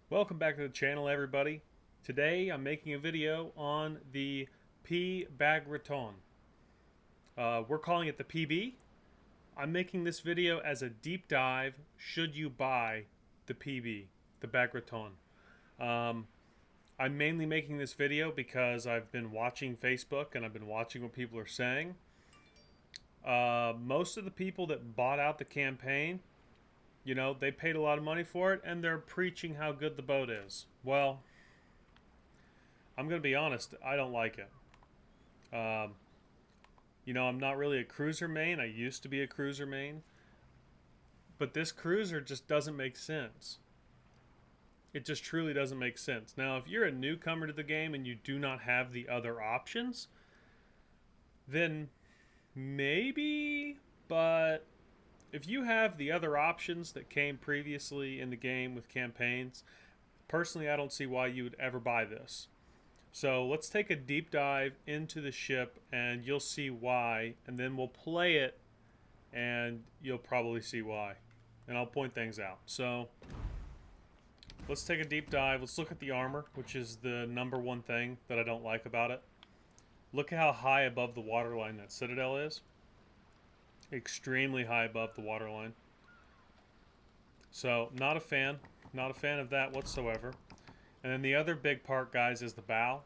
Welcome back to the channel, everybody. Today I'm making a video on the BARATION. We're calling it the PB. I'm making this video as a deep dive. Should you buy the PB, the BARATION? I'm mainly making this video because I've been watching Facebook and I've been watching what people are saying. Most of the people that bought out the campaign, they paid a lot of money for it, and they're preaching how good the boat is. Well, I'm going to be honest, I don't like it. I'm not really a cruiser main. I used to be a cruiser main. But this cruiser just doesn't make sense. It just truly doesn't make sense. Now, if you're a newcomer to the game and you do not have the other options, then maybe, but if you have the other options that came previously in the game with campaigns, personally, I don't see why you would ever buy this. So let's take a deep dive into the ship and you'll see why, and then we'll play it and you'll probably see why. And I'll point things out. So let's take a deep dive. Let's look at the armor, which is the number one thing that I don't like about it. Look at how high above the waterline that Citadel is. Extremely high above the waterline. So not a fan. Not a fan of that whatsoever. And then the other big part, guys, is the bow.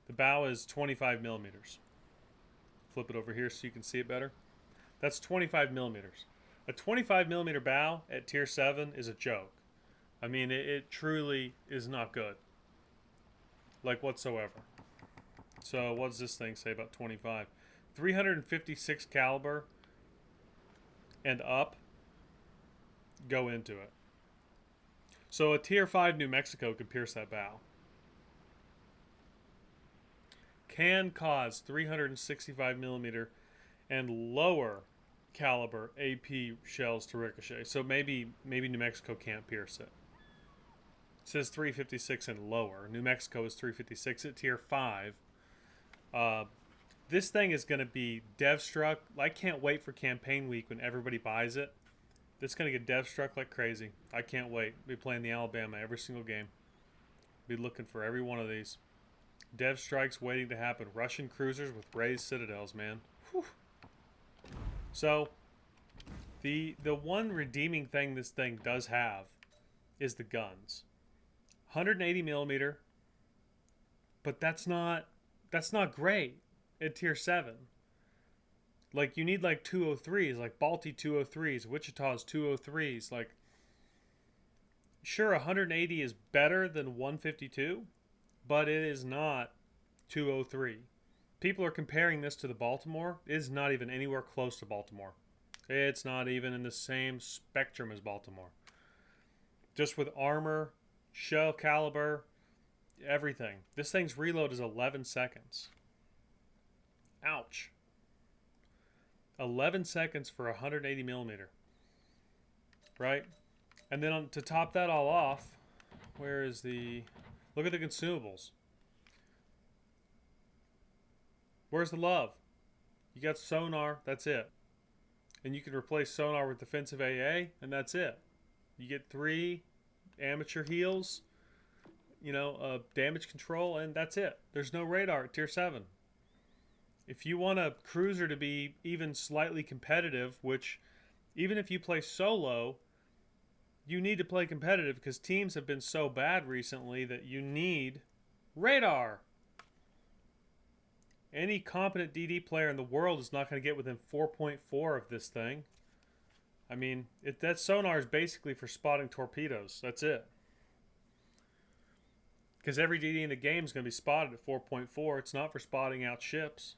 The bow is 25 millimeters. Flip it over here so you can see it better. That's 25 millimeters. A 25 millimeter bow at tier 7 is a joke. I mean, it truly is not good. Like, whatsoever. So what does this thing say about 25? 356 caliber and up go into it. So a tier 5 New Mexico could pierce that bow. Can cause 365 millimeter and lower caliber AP shells to ricochet. So maybe New Mexico can't pierce it. It says 356 and lower. New Mexico is 356 at tier 5. This thing is going to be dev struck. I can't wait for campaign week when everybody buys it. It's going to get dev struck like crazy. I can't wait. Be playing the Alabama every single game. Be looking for every one of these. Dev strikes waiting to happen. Russian cruisers with raised citadels, man. Whew. So, the one redeeming thing this thing does have is the guns. 180 millimeter, but that's not great at tier 7. Like, you need like 203s, like Balti 203s, Wichita's 203s. Like, sure, 180 is better than 152, but it is not 203. People are comparing this to the Baltimore. It is not even anywhere close to Baltimore. It's not even in the same spectrum as Baltimore. Just with armor, shell caliber, everything. This thing's reload is 11 seconds. Ouch. 11 seconds for 180 millimeter. Right? And then to top that all off, where is the... Look at the consumables. Where's the love? You got sonar, that's it. And you can replace sonar with defensive AA, and that's it. You get 3 amateur heals, damage control, and that's it. There's no radar at tier 7. If you want a cruiser to be even slightly competitive, which even if you play solo, you need to play competitive because teams have been so bad recently that you need radar. Any competent DD player in the world is not going to get within 4.4 of this thing. I mean, that sonar is basically for spotting torpedoes. That's it. Because every DD in the game is going to be spotted at 4.4. It's not for spotting out ships.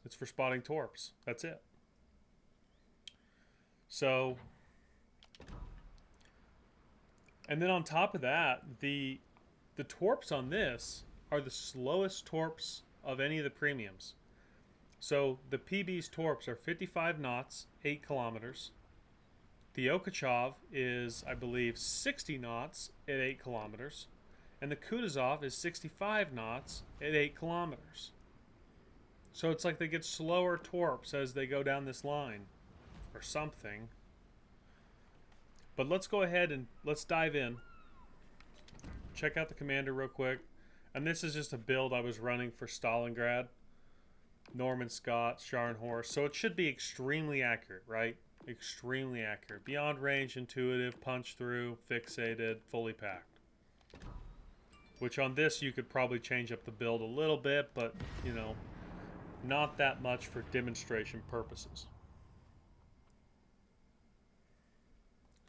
It's for spotting torps. That's it. So, and then on top of that, the torps on this are the slowest torps of any of the premiums. So the PB's torps are 55 knots, 8 kilometers. The Okachav is, I believe, 60 knots at 8 kilometers. And the Kutuzov is 65 knots at 8 kilometers. So it's like they get slower torps as they go down this line. Or something. But let's go ahead and let's dive in. Check out the commander real quick. And this is just a build I was running for Stalingrad. Norman Scott, Scharnhorst. So it should be extremely accurate, right? Extremely accurate. Beyond range, intuitive, punch through, fixated, fully packed. Which on this you could probably change up the build a little bit, but, you know, not that much for demonstration purposes.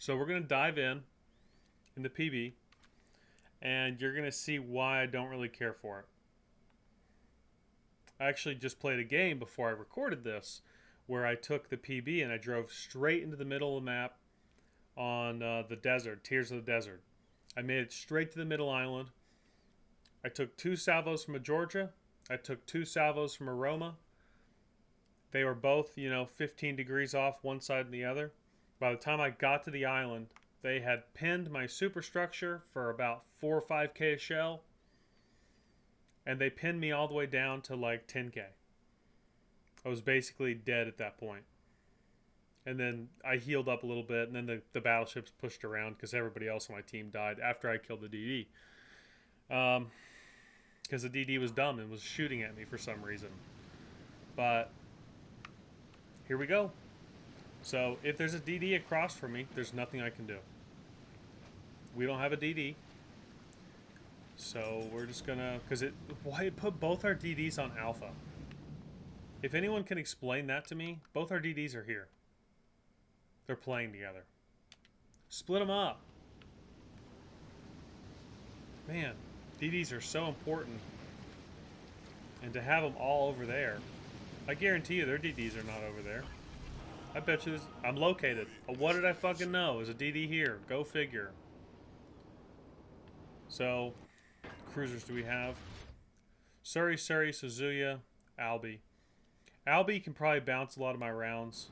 So we're going to dive in the PB, and you're going to see why I don't really care for it. I actually just played a game before I recorded this where I took the PB and I drove straight into the middle of the map on the desert, Tears of the Desert. I made it straight to the middle island. I took 2 salvos from a Georgia. I took 2 salvos from a Roma. They were both, you know, 15 degrees off one side and the other. By the time I got to the island, they had pinned my superstructure for about 4 or 5K a shell. And they pinned me all the way down to like 10K. I was basically dead at that point. And then I healed up a little bit, and then the battleships pushed around because everybody else on my team died after I killed the DD. Because the DD was dumb and was shooting at me for some reason. But here we go. So if there's a DD across from me, there's nothing I can do. We don't have a DD. So we're just gonna, why it put both our DDs on alpha? If anyone can explain that to me, both our DDs are here. They're playing together. Split them up. Man, DDs are so important. And to have them all over there, I guarantee you their DDs are not over there. I bet you I'm located. What did I fucking know? There's a DD here. Go figure. So, cruisers do we have? Surrey, Suzuya, Albie. Albie can probably bounce a lot of my rounds,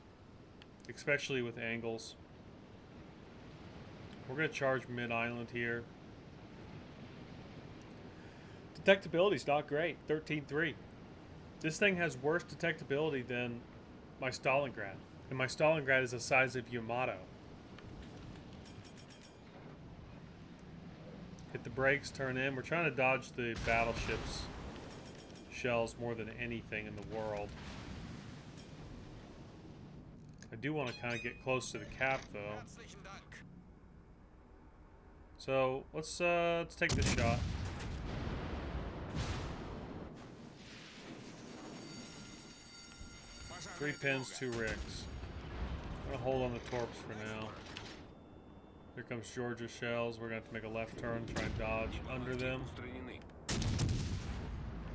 especially with angles. We're going to charge mid-island here. Detectability's not great, 13-3. This thing has worse detectability than my Stalingrad. And my Stalingrad is the size of Yamato. Hit the brakes, turn in. We're trying to dodge the battleships' shells more than anything in the world. I do want to kind of get close to the cap, though. So let's take this shot. Three pins, 2 rigs. I'm gonna hold on the torps for now. Here comes Georgia shells. We're gonna have to make a left turn, try and dodge under them.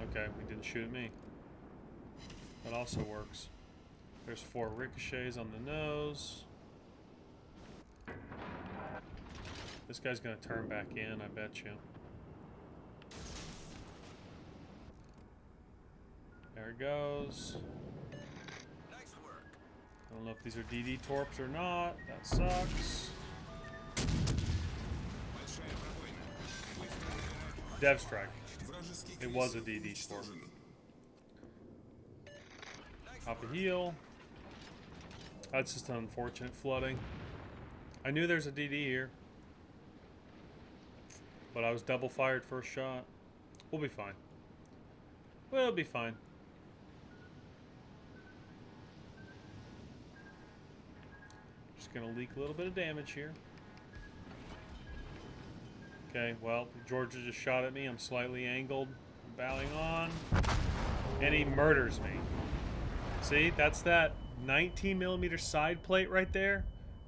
Okay, we didn't shoot at me. That also works. There's 4 ricochets on the nose. This guy's gonna turn back in, I bet you. There it goes. I don't know if these are DD torps or not. That sucks. Dev strike. It was a DD torp. Hop a heal. That's just an unfortunate flooding. I knew there's a DD here, but I was double fired first shot. We'll be fine. We'll be fine. Just gonna leak a little bit of damage here. Okay, well, Georgia just shot at me. I'm slightly angled, bowing on, and he murders me. See, that's that 19mm side plate right there,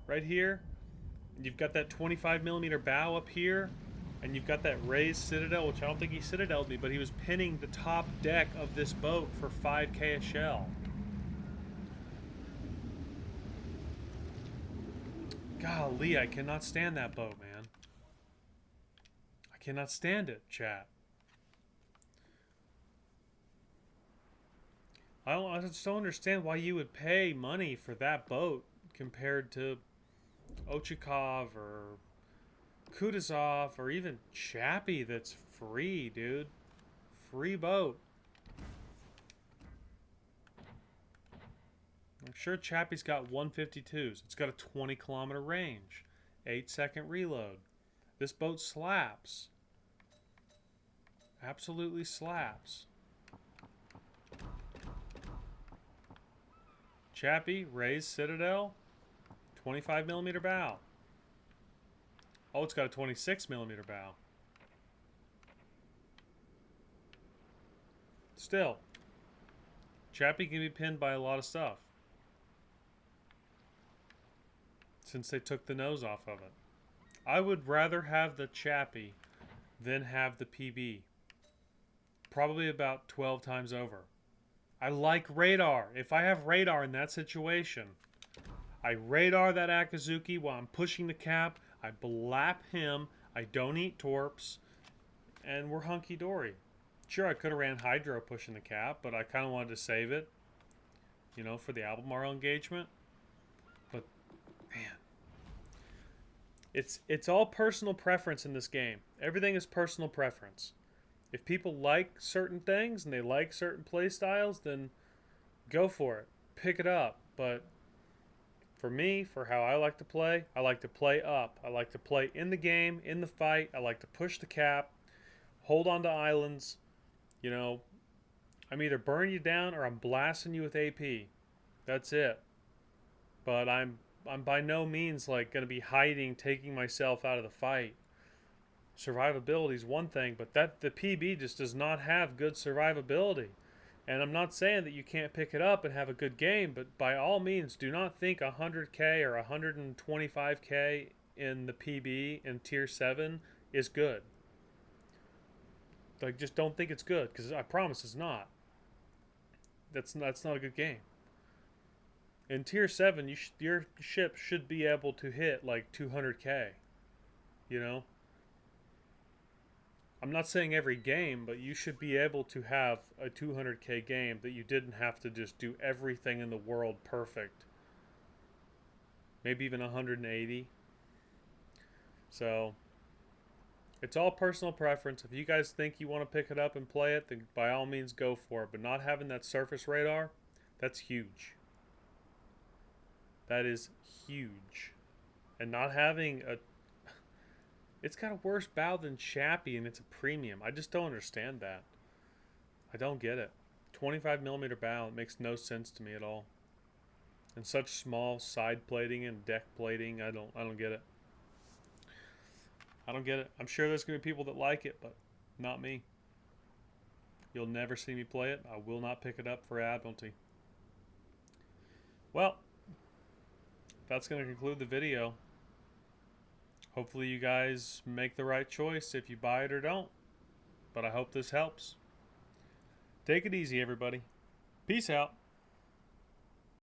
right here. You've got that 25mm bow up here, and you've got that raised citadel, which I don't think he citadeled me, but he was pinning the top deck of this boat for 5K a shell. Golly, I cannot stand that boat, man. I cannot stand it, chat. I just don't understand why you would pay money for that boat compared to Ochakov or Kutuzov or even Chappie that's free, dude. Free boat. I'm sure Chappie's got 152s. It's got a 20-kilometer range. 8-second reload. This boat slaps. Absolutely slaps. Chappie, raised Citadel, 25mm bow. Oh, it's got a 26mm bow. Still, Chappie can be pinned by a lot of stuff since they took the nose off of it. I would rather have the Chappie than have the PB. Probably about 12 times over. I like radar. If I have radar in that situation, I radar that Akazuki while I'm pushing the cap. I blap him. I don't eat torps. And we're hunky-dory. Sure, I could have ran Hydro pushing the cap, but I kind of wanted to save it, you know, for the Albemarle engagement. But, man. It's all personal preference in this game. Everything is personal preference. If people like certain things and they like certain play styles, then go for it. Pick it up. But for me, for how I like to play up. I like to play in the game, in the fight. I like to push the cap, hold on to islands. You know, I'm either burning you down or I'm blasting you with AP. That's it. But I'm by no means like going to be hiding, taking myself out of the fight. Survivability is one thing, but the PB just does not have good survivability. And I'm not saying that you can't pick it up and have a good game, but by all means, do not think 100k or 125k in the PB in Tier 7 is good. Like, just don't think it's good, because I promise it's not. That's not a good game. In Tier 7, your ship should be able to hit like 200k. You know? I'm not saying every game, but you should be able to have a 200k game that you didn't have to just do everything in the world perfect. Maybe even 180. So, it's all personal preference. If you guys think you want to pick it up and play it, then by all means go for it. But not having that surface radar, that's huge. That is huge. And not having a... It's got a worse bow than Chappie, and it's a premium. I just don't understand that. I don't get it. 25mm bow, it makes no sense to me at all. And such small side plating and deck plating, I don't get it. I don't get it. I'm sure there's going to be people that like it, but not me. You'll never see me play it. I will not pick it up for Admiralty. Well, that's going to conclude the video. Hopefully you guys make the right choice if you buy it or don't. But I hope this helps. Take it easy, everybody. Peace out.